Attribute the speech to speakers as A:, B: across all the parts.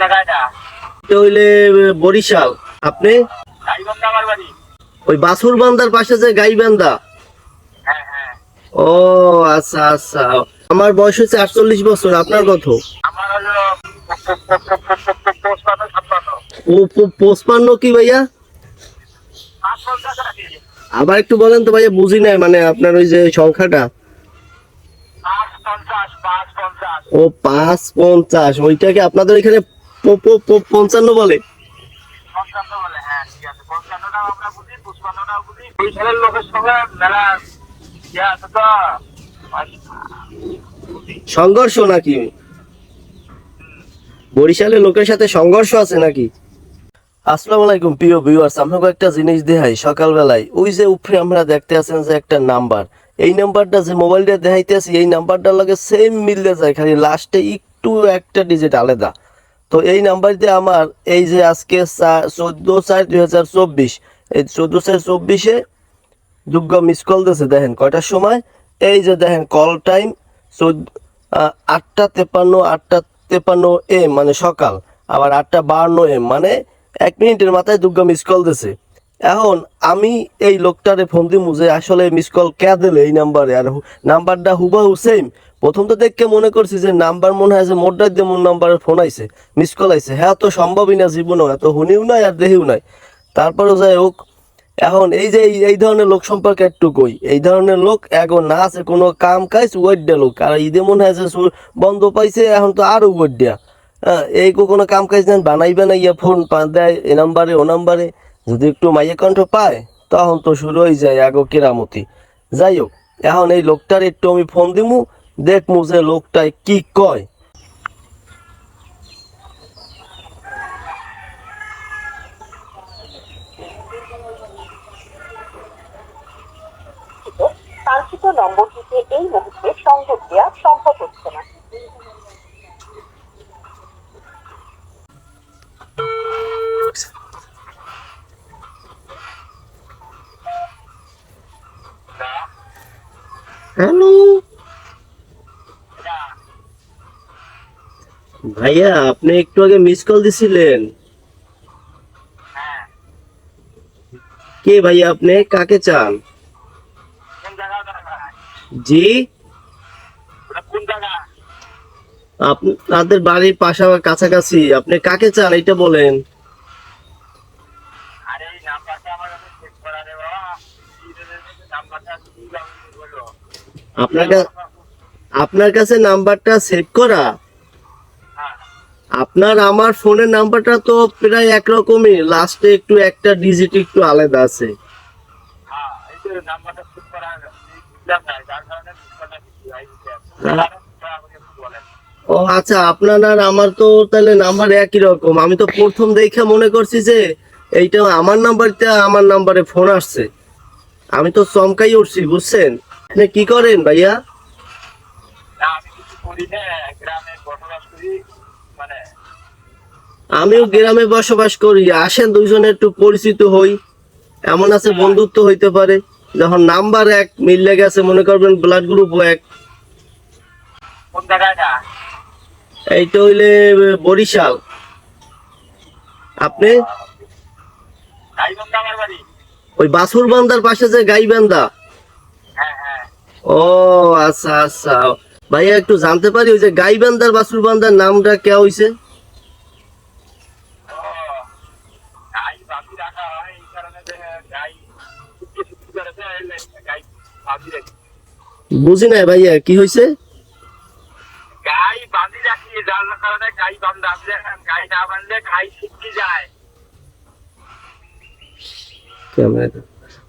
A: এটা হইলে বরিশাল। আপনি? ওই বাছুরবান্দার পাশে যে গাইবান্ধা। ও আচ্ছা আচ্ছা। আমার বয়স হচ্ছে 48 বছর। আপনার কত? ও 55 কি ভাইয়া? আবার একটু বলেন তো ভাইয়া, বুঝি নাই মানে আপনার ওই যে সংখ্যাটা। ও 550। ওইটাকে আপনাদের এখানে 55 বলে? সংঘর্ষ নাকি? বরিশালের লোকের সাথে সংঘর্ষ আছে নাকি? আসসালামু আলাইকুম প্রিয় ভিউয়ার্স, আপনাকে একটা জিনিস দেখাই। সকালবেলায় ওই যে উপরে আমরা দেখতে আছেন যে একটা নাম্বার, এই নাম্বারটা যে মোবাইলটা দেখাইতেছি এই নাম্বারটার লগে সেম মিলে যায়, খালি লাস্টে একটু একটা ডিজিট আলাদা। তো এই নাম্বার দিয়ে আমার এই যে আজকে 14/4/2024, এই 14/4/24 দুগ্গা মিস কল দিয়েছে। দেখেন কয়টার সময়, এই যে দেখেন কল টাইম 8:53 মানে সকাল, আবার 8:52 মানে 1 মিনিটের মাথায় দুগ্গা মিস কল দিয়েছে। এখন আমি এই লোকটারে ফোন দিমু যে আসলে মিস কল কে দিলে এই নাম্বারে, আর নাম্বারটা হুবাহু সেম। প্রথম তো দেখে মনে করছি যে নাম্বার মনে হয় যে মোটর দিয়ে মোর নাম্বারে ফোন আইছে, মিস কল আইছে। হ্যাঁ, তো সম্ভবই না জীবনেও, এত হুনিও নাই আর দেহিও নাই। তারপরেও যাই হোক, এখন এই যে এই ধরনের লোক সম্পর্কে একটু কই। এই ধরনের লোক এখন না আছে কোনো কাম কাজ, ওয়েড্ডা লোক। আর ঈদে মনে হয় যে বন্ধ পাইছে, এখন তো আরো ওয়েড্ডা। হ্যাঁ, এই কোনো কাম কাজ নেন, বানাইবে না, ইয়ে ফোন দেয় এ নাম্বারে ও নাম্বারে। যদি একটু মাইয়া কণ্ঠ পায় তখন তো শুরু হয়ে যায় আগো কেরামতি। যাই হোক, এখন এই লোকটার একটু আমি ফোন দিমু, দেখমু যে লোকটায় কি কয়।
B: কাঙ্ক্ষিত নম্বরটিতে এই মুহূর্তে সংযোগ দেওয়া সম্ভব হচ্ছে না।
A: হ্যালো ভাইয়া, আপনি একটু আগে মিস কল দিছিলেন। কে ভাইয়া, আপনি কাকে চান? জি, আপনাদের বাড়ির পাশাপাশি কাছাকাছি। আপনি কাকে চান এটা বলেন। আপনার আপনার কাছে নাম্বারটা সেভ করা? আপনার আমার ফোনের নাম্বারটা তো প্রায় একরকমই, লাস্টে একটু একটা ডিজিট একটু আলাদা আছে। ও আচ্ছা, আপনার আর আমার তো তাহলে নাম্বার একই রকম। আমি তো প্রথম দেখে মনে করছি যে এইটা আমার নাম্বারটা, আমার নাম্বারে ফোন আসছে। আমি তো চমকাই উঠছি, বুঝছেন। আপনি কি করেন ভাইয়া? আমিও গ্রামে বসবাস করি। আসেন দুইজনে একটু পরিচিত হই, এমন আছে বন্ধুত্ব হইতে পারে। যখন নাম্বার এক মিললে গেছে, মনে করবেন ব্লাড গ্রুপ এক। এইটা হইলে বরিশাল। আপনি? ওই বাছুরবান্দার পাশে যে গাইবান্ধা। ও আচ্ছা আচ্ছা। ভাইয়া একটু জানতে পারি ওই যে গাইবান্ধার বাছুরবান্দার নামটা কে হইছে? বুঝি নাই ভাইয়া, কি হয়েছে?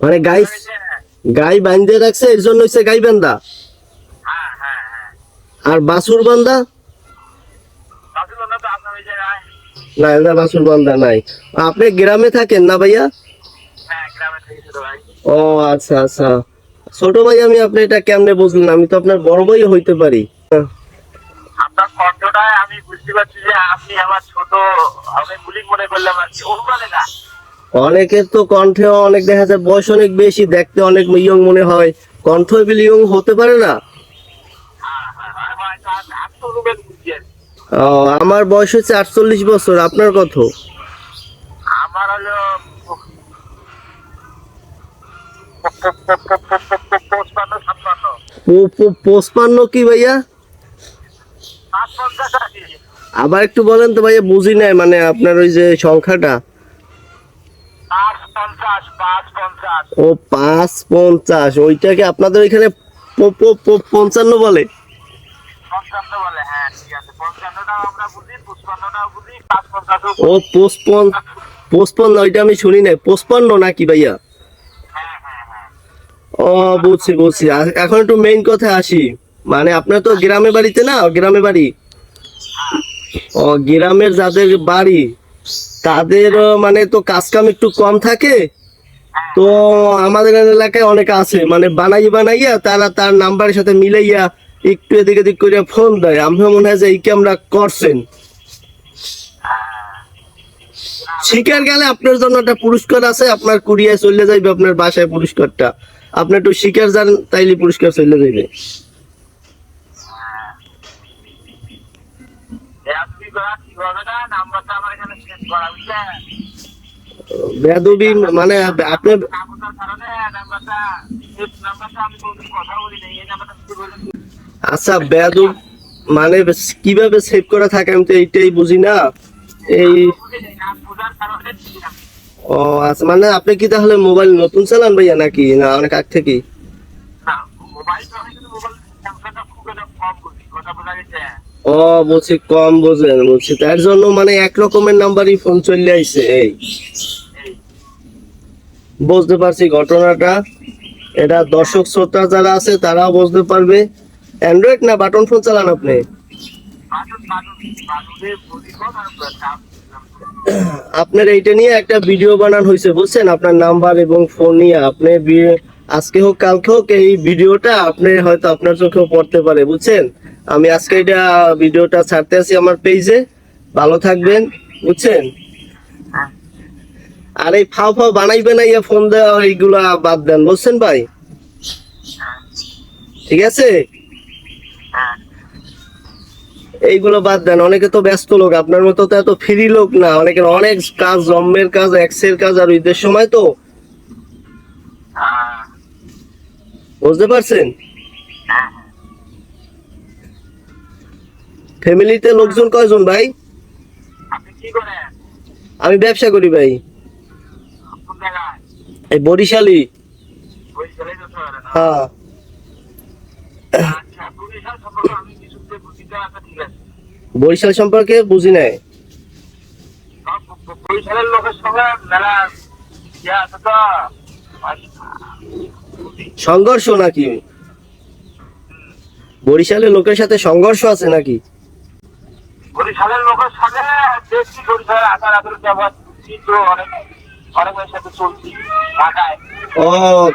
A: মানে গাই গাই বান্ধে রাখছে, এর জন্য হচ্ছে গাইবান্ধা। আর বাছুরবান্ধা? না, এটা বাছুরবান্ধা নাই। আপনি গ্রামে থাকেন না ভাইয়া? ও আচ্ছা আচ্ছা। ছোট ভাই, আমি আপনি এটা কেমনে বুঝলেন? আমি তো আপনার বড় ভাই হইতে পারি।
C: আপনার কণ্ঠটায় আমি বুঝতে পারছি যে আপনি আমার ছোট, আমি বুলি মনে করলাম আর কি, অনুমানে না।
A: অনেকের তো কণ্ঠে অনেক দেখা যায় বয়স অনেক বেশি, দেখতে অনেক ইয়ং মনে হয়। কণ্ঠ ইয়ং হতে পারে না।
C: আমি হয়তো আত্মরূপের বুঝছি আর কি।
A: আমার বয়স হচ্ছে 48 বছর, আপনার কত?
C: আমার হলো 55 56।
A: 55 কি ভাইয়া?
C: 55 আছি।
A: আবার একটু বলেন তো ভাইয়া, বুঝি নাই মানে আপনার ওই যে সংখ্যাটা।
C: 550 550।
A: ও 550, ওইটাকে আপনাদের ওইখানে 55 বলে?
C: 55 বলে, হ্যাঁ ঠিক আছে। 55টাও আমরা বুঝি, 55টাও বুঝি, 550ও
A: ও 55, ওইটা আমি শুনি নাই। 55 নাকি ভাইয়া?
C: হ্যাঁ হ্যাঁ হ্যাঁ।
A: ও বুঝছি বুঝছি। এখন একটু মেইন কথা আসি, মানে আপনার তো গ্রামে বাড়িতে না, গ্রামে বাড়ি। ও গ্রামের যাদের বাড়ি তাদের মানে তো কাজ কাম একটু কম থাকে। তো আমাদের এলাকায় অনেকে আছে মানে বানাইয়া তারা তার নাম্বারের সাথে মিলাইয়া একটু এদিক এদিক করে ফোন দেয়। আমি মনে হয় যে এই কামরা করছেন। শিকার গেলে আপনার জন্য একটা পুরস্কার আছে, আপনার কুরিয়ায় চলে যাইবে আপনার বাসায় পুরস্কারটা। আপনি একটু শিকার যান, তাইলে পুরস্কার চলে যাইবে।
C: আপনি করা ঠিক হবে না, নাম্বারটা আমার এখানে সেভ করা, বুঝলেন?
A: বেয়াদবি মানে আপনি।
C: কাগজের কারণে নাম্বারটা, এই নাম্বারটা আমি কোনোদিন কথা বলি নাই, এই নাম্বারটা শুধু বলেছি।
A: আচ্ছা বেয়াদব মানে কিভাবে সেভ করা থাকে আমি তো এইটাই বুঝি না। এই
C: বুঝি নাই, না বোঝার কারণে ঠিক আছে।
A: ও আচ্ছা, মানে আপনি কি তাহলে মোবাইল নতুন চালান ভাইয়া নাকি না অনেক আগ থেকে?
C: না, মোবাইল তো আমি কিন্তু মোবাইল সংখ্যাটা খুব একটা কম বুঝি, কথা বোঝা গেছে?
A: ও বলছি কম বোঝেন, বলছি তার জন্য মানে এক রকমের নাম্বারই ফোন চলে আইছে। এই
C: এই
A: বুঝতে পারছি ঘটনাটা। এটা দর্শক শ্রোতা যারা আছে তারাও বুঝতে পারবে। অ্যান্ড্রয়েড না বাটন ফোন চালান আপনি?
C: বাদুড়ে বুঝি কম আর চাপ দিলাম।
A: আপনার এইটা নিয়ে একটা ভিডিও বানানো হয়েছে বুঝছেন, আপনার নাম্বার এবং ফোন নিয়ে। আপনি আজকে হোক কালকে হোক এই ভিডিওটা আপনি হয়তো আপনার চোখেও পড়তে পারে, বুঝছেন। আমি আজকে এটা ভিডিওটা ছাড়তে আছি আমার পেজে। ভালো থাকবেন, বুঝছেন। আর এই ফাও ফাও বানাইবে না, ইয়া ফোন দেওয়া এইগুলা বাদ দেন, বুঝছেন ভাই। ঠিক আছে,
C: হ্যাঁ
A: এইগুলো বাদ দেন। অনেকে তো ব্যস্ত লোক, আপনার মতো তো এত ফ্রি লোক না। অনেকের অনেক কাজ, জম্মের কাজ, এক্সের কাজ, আর ঈদের সময় তো,
C: হ্যাঁ
A: বুঝতে পারছেন।
C: হ্যাঁ।
A: ফ্যামিলিতে লোকজন কয়জন ভাই?
C: আপনি কি করেন?
A: আমি ব্যবসা করি ভাই,
C: কোন জায়গায়?
A: এই বরিশালি।
C: ওই ছেলেই তো করেন।
A: হ্যাঁ,
C: আচ্ছা, বরিশাল সম্পর্কে আমি কিছুতে বুঝি না, আচ্ছা ঠিক আছে।
A: বরিশাল সম্পর্কে বুঝি নাই।
C: বরিশালের লোকের সঙ্গে মেলা ইয়ে আছে তো,
A: সংঘর্ষ নাকি? বরিশালের লোকের সাথে সংঘর্ষ আছে নাকি?
C: বরিশালের লোকের সাথে দেখছি, বরিশালের আচার আচরণ ব্যবহার তো অনেক অনেকের সাথে চলছি ঢাকায়।
A: ও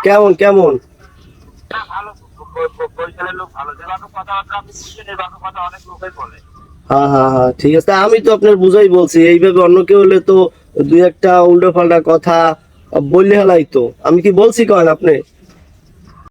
A: কেমন কেমন?
C: ভালো, বরিশালের লোক ভালো, যেভাবে কথাবার্তা আপনি বুঝছেন এভাবে কথা অনেক লোকই বলে।
A: হ্যাঁ হ্যাঁ হ্যাঁ, ঠিক আছে। আমি তো আপনার বুঝাই বলছি, এইভাবে অন্য কেউ হলে তো দুই একটা উল্টো পাল্টা কথা বললে হেলাই তো। আমি কি বলছি কন আপনি?